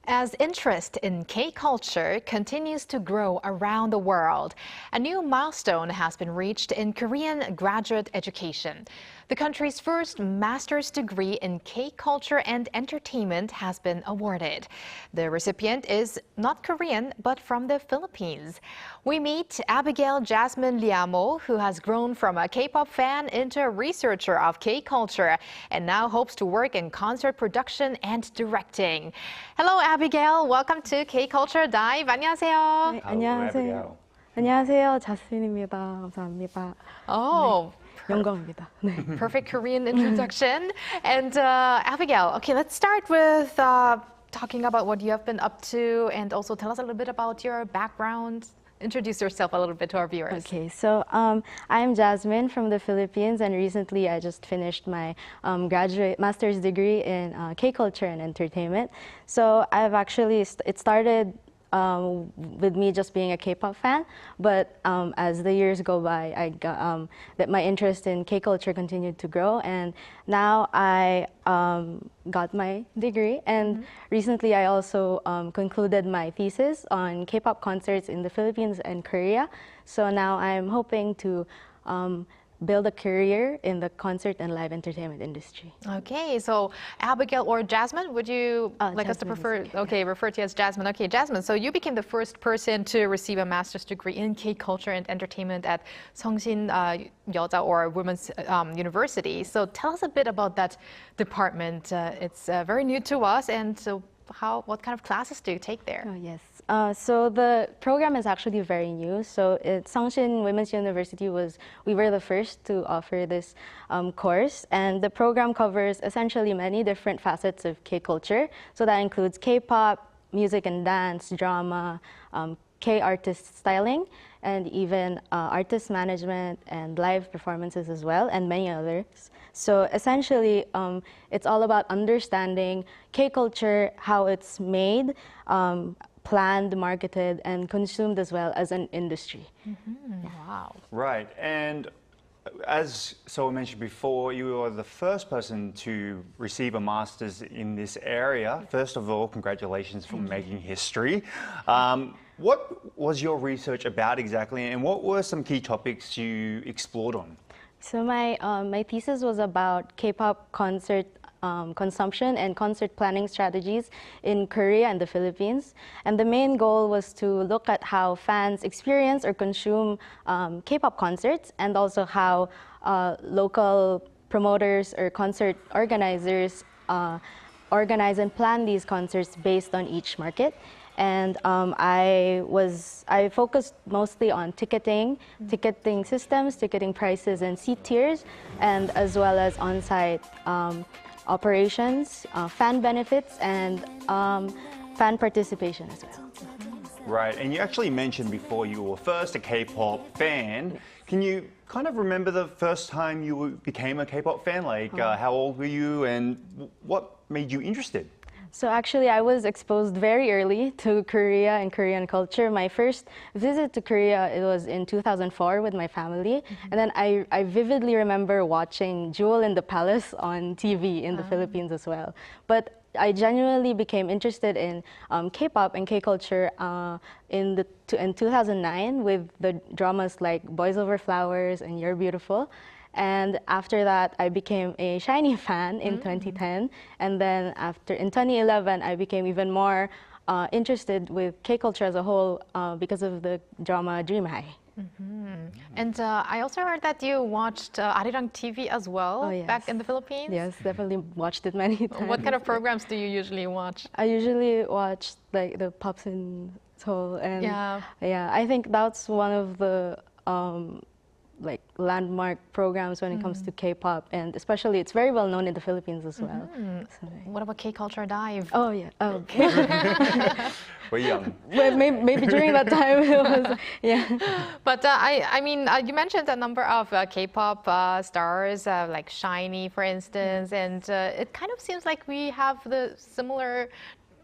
As interest in K-culture continues to grow around the world, a new milestone has been reached in Korean graduate education. The country's first master's degree in K-culture and entertainment has been awarded. The recipient is not Korean, but from the Philippines. We meet Abigail Jazmine Llamo, who has grown from a K-pop fan into a researcher of K-culture and now hopes to work in concert production and directing. Hello, Abigail. Welcome to K-culture Dive. 안녕하세요. 네, 안녕하세요. Abigail. 안녕하세요. 자스민입니다. 감사합니다. Oh. 영광입니다. 네. Perfect Korean introduction. And Abigail, okay, let's start with talking about what you have been up to and also tell us a little bit about your background. Introduce yourself a little bit to our viewers. Okay, so I'm Jasmine from the Philippines, and recently I just finished my master's degree in K-culture and entertainment. So I've actually, it started with me just being a K-pop fan, but as the years go by, I got that my interest in K-culture continued to grow, and now I got my degree. And recently, I also concluded my thesis on K-pop concerts in the Philippines and Korea. So now I'm hoping to build a career in the concert and live entertainment industry. Okay, so Abigail or Jasmine, would you like us to prefer? Okay, refer to you as Jasmine. Okay, Jasmine, so you became the first person to receive a master's degree in K-culture and entertainment at Sungshin Yota or Women's University. So tell us a bit about that department. It's very new to us, and so what kind of classes do you take there? Oh, yes. So the program is actually very new. So at Sungshin Women's University we were the first to offer this course, and the program covers essentially many different facets of K-culture. So that includes K-pop, music and dance, drama, K-artist styling, and even artist management and live performances as well, and many others. So essentially, it's all about understanding K-culture, how it's made, planned, marketed, and consumed as well as an industry. Wow. Right, and as Soa mentioned before, you are the first person to receive a master's in this area. First of all, congratulations for making history. What was your research about exactly, and what were some key topics you explored on? So my thesis was about K-pop concert consumption and concert planning strategies in Korea and the Philippines. And the main goal was to look at how fans experience or consume K-pop concerts, and also how local promoters or concert organizers organize and plan these concerts based on each market. And I focused mostly on ticketing systems, ticketing prices and seat tiers, and as well as on-site operations, fan benefits, and fan participation as well. Right, and you actually mentioned before you were first a K-pop fan. Can you kind of remember the first time you became a K-pop fan? Like, how old were you, and what made you interested? So actually, I was exposed very early to Korea and Korean culture. My first visit to Korea, it was in 2004 with my family. And then I vividly remember watching Jewel in the Palace on TV in the Philippines as well. But I genuinely became interested in K-pop and K-culture in 2009 with the dramas like Boys Over Flowers and You're Beautiful. And after that, I became a SHINee fan in 2010. And then in 2011, I became even more interested with K-culture as a whole because of the drama Dream High. And I also heard that you watched Arirang TV as well back in the Philippines? Yes, definitely watched it many times. What kind of programs do you usually watch? I usually watch like the Pops in Seoul, and yeah, I think that's one of the like landmark programs when it comes to K-pop, and especially it's very well known in the Philippines as well. So, What about K-culture Dive? oh yeah, oh. We're young. Well, maybe during that time it was, yeah. But I mean, you mentioned a number of K-pop stars like SHINee, for instance, and it kind of seems like we have the similar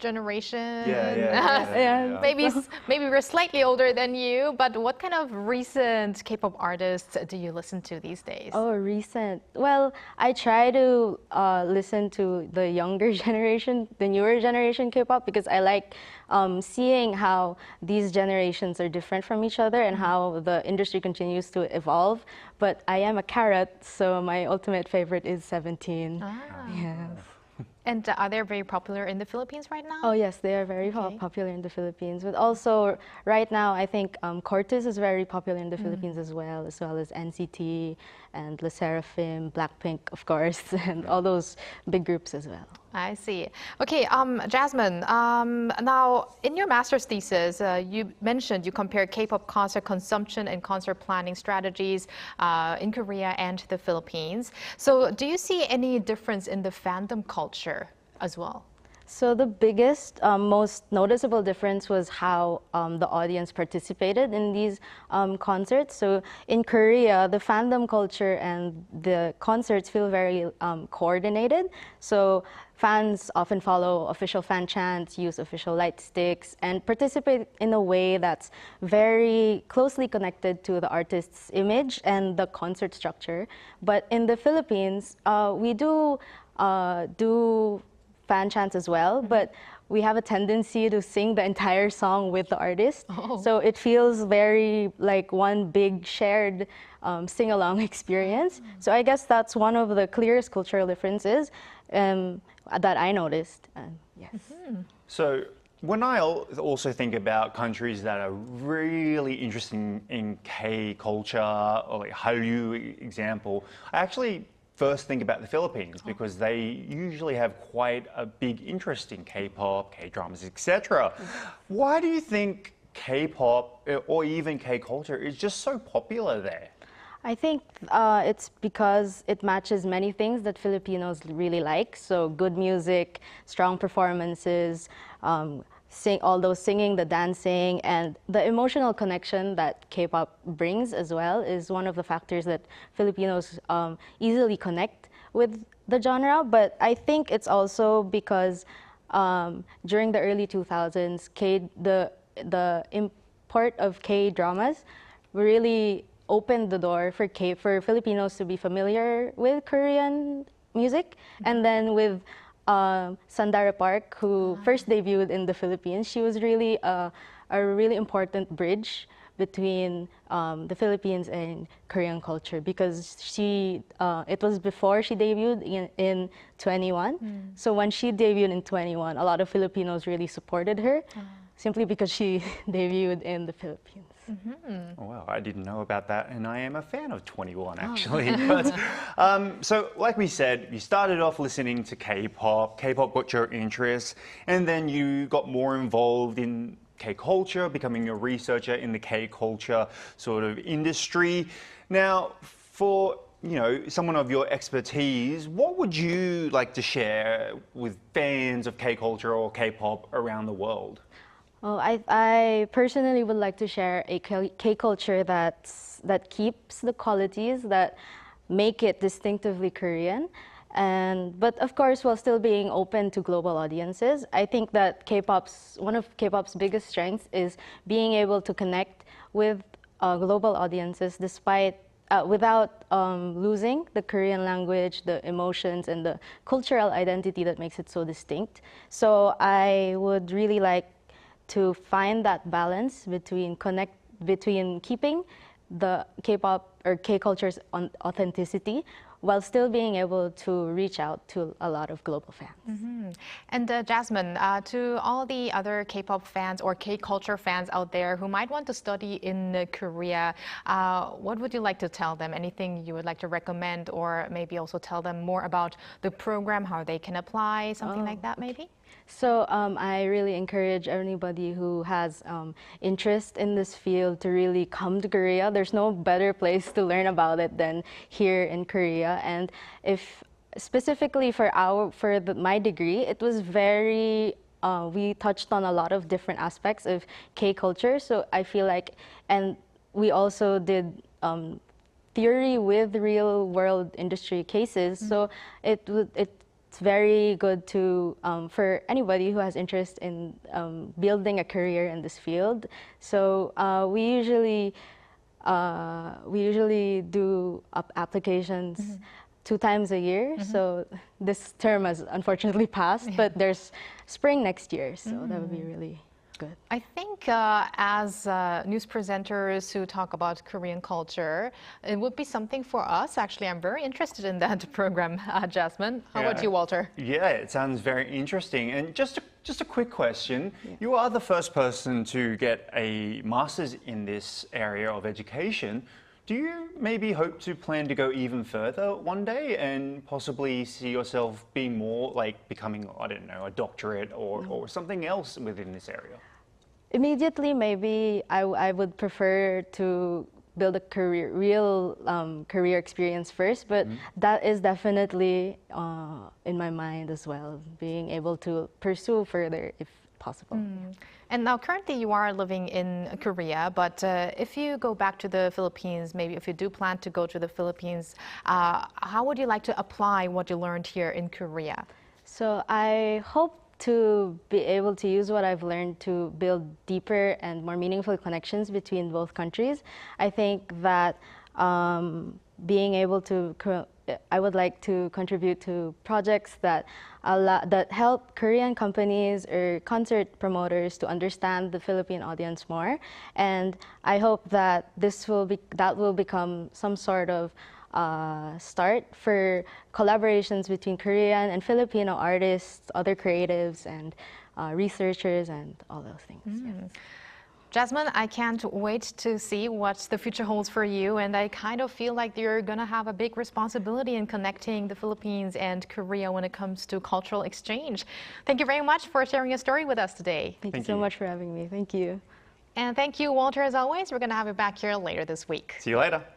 generation. Yeah. Maybe we're slightly older than you, but what kind of recent K-pop artists do you listen to these days? Oh, recent. Well, I try to listen to the younger generation, the newer generation K-pop, because I like seeing how these generations are different from each other and how the industry continues to evolve. But I am a carrot, so my ultimate favorite is 17. Yes. And are they very popular in the Philippines right now? Oh yes, they are very popular in the Philippines. But also right now, I think Cortez is very popular in the Philippines as well as NCT and Le Sserafim, Blackpink, of course, and all those big groups as well. I see. Okay, Jasmine, now in your master's thesis, you mentioned you compare K-pop concert consumption and concert planning strategies in Korea and the Philippines. So do you see any difference in the fandom culture as well? So the biggest, most noticeable difference was how the audience participated in these concerts. So in Korea, the fandom culture and the concerts feel very coordinated. So fans often follow official fan chants, use official light sticks, and participate in a way that's very closely connected to the artist's image and the concert structure. But in the Philippines, we do fan chants as well, but we have a tendency to sing the entire song with the artist. So it feels very like one big shared sing-along experience. So I guess that's one of the clearest cultural differences that I noticed. Yes. So when I also think about countries that are really interested in K-culture, or like Hallyu example, I actually first think about the Philippines because they usually have quite a big interest in K-pop, K-dramas, etc. Why do you think K-pop or even K-culture is just so popular there? I think it's because it matches many things that Filipinos really like. So good music, strong performances, all those singing, the dancing, and the emotional connection that K-pop brings as well is one of the factors that Filipinos easily connect with the genre. But I think it's also because during the early 2000s, the import of K-dramas really opened the door for Filipinos to be familiar with Korean music, and then with Sandara Park, who first debuted in the Philippines. She was really a really important bridge between the Philippines and Korean culture because it was before she debuted in 21. So when she debuted in 21, a lot of Filipinos really supported her simply because she debuted in the Philippines. Oh, wow, I didn't know about that, and I am a fan of 21 actually. But, so, like we said, you started off listening to K-pop. K-pop got your interest, and then you got more involved in K-culture, becoming a researcher in the K-culture sort of industry. Now, for someone of your expertise, what would you like to share with fans of K-culture or K-pop around the world? Well, I personally would like to share a K-culture that keeps the qualities that make it distinctively Korean, but of course while still being open to global audiences. I think that one of K-pop's biggest strengths is being able to connect with global audiences despite without losing the Korean language, the emotions, and the cultural identity that makes it so distinct. So I would really like to find that balance between keeping the K-pop or K-culture's authenticity while still being able to reach out to a lot of global fans. And Jasmine, to all the other K-pop fans or K-culture fans out there who might want to study in Korea, what would you like to tell them? Anything you would like to recommend, or maybe also tell them more about the program, how they can apply, something like that maybe? So I really encourage anybody who has interest in this field to really come to Korea. There's no better place to learn about it than here in Korea. And if specifically for my degree, it was very we touched on a lot of different aspects of K-culture. So I feel like, and we also did theory with real world industry cases. So it it's very good to for anybody who has interest in building a career in this field. So we usually do applications 2 times a year. So this term has unfortunately passed, but there's spring next year, so that would be really good. I think as news presenters who talk about Korean culture, it would be something for us. Actually, I'm very interested in that program, Jasmine. How about you, Walter? Yeah, it sounds very interesting. And just a quick question. You are the first person to get a master's in this area of education. Do you maybe hope to plan to go even further one day and possibly see yourself being more like becoming, I don't know, a doctorate or something else within this area? Immediately, maybe I would prefer to build a real career experience first, but that is definitely in my mind as well, being able to pursue further if possible. And now currently you are living in Korea, but if you go back to the Philippines, maybe if you do plan to go to the Philippines, how would you like to apply what you learned here in Korea? So I hope to be able to use what I've learned to build deeper and more meaningful connections between both countries. I think that being able to, I would like to contribute to projects that help Korean companies or concert promoters to understand the Philippine audience more. And I hope that that will become some sort of start for collaborations between Korean and Filipino artists, other creatives, and researchers, and all those things. Yes. Jasmine, I can't wait to see what the future holds for you, and I kind of feel like you're going to have a big responsibility in connecting the Philippines and Korea when it comes to cultural exchange. Thank you very much for sharing your story with us today. Thank you so much for having me. Thank you. And thank you, Walter, as always. We're going to have you back here later this week. See you later.